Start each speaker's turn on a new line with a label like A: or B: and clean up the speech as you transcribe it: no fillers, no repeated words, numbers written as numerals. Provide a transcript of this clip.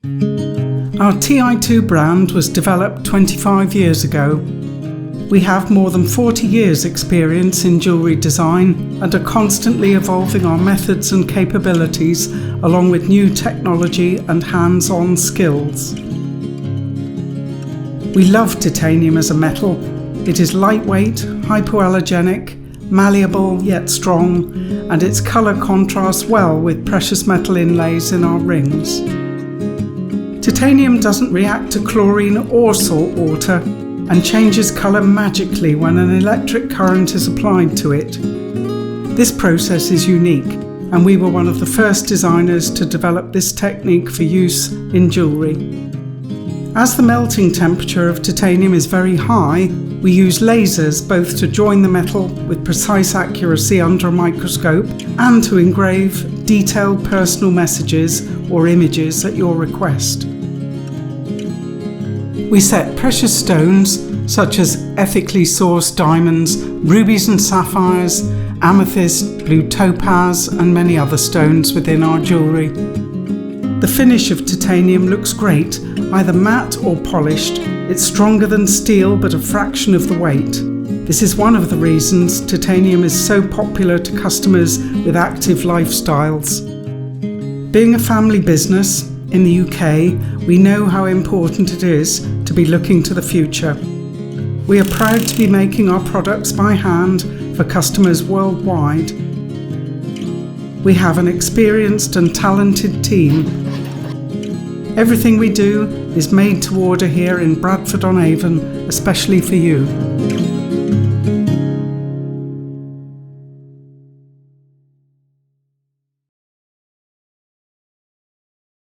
A: Our Ti2 brand was developed 25 years ago. We have more than 40 years' experience in jewellery design and are constantly evolving our methods and capabilities along with new technology and hands-on skills. We love titanium as a metal. It is lightweight, hypoallergenic, malleable yet strong, and its colour contrasts well with precious metal inlays in our rings. Titanium doesn't react to chlorine or salt water and changes colour magically when an electric current is applied to it. This process is unique, and we were one of the first designers to develop this technique for use in jewellery. As the melting temperature of titanium is very high, we use lasers both to join the metal with precise accuracy under a microscope and to engrave detailed personal messages or images at your request. We set precious stones such as ethically sourced diamonds, rubies and sapphires, amethyst, blue topaz and many other stones within our jewellery. The finish of titanium looks great, either matte or polished. It's stronger than steel but a fraction of the weight. This is one of the reasons titanium is so popular to customers with active lifestyles. Being a family business in the UK, we know how important it is to be looking to the future. We are proud to be making our products by hand for customers worldwide. We have an experienced and talented team. Everything we do is made to order here in Bradford on Avon, especially for you.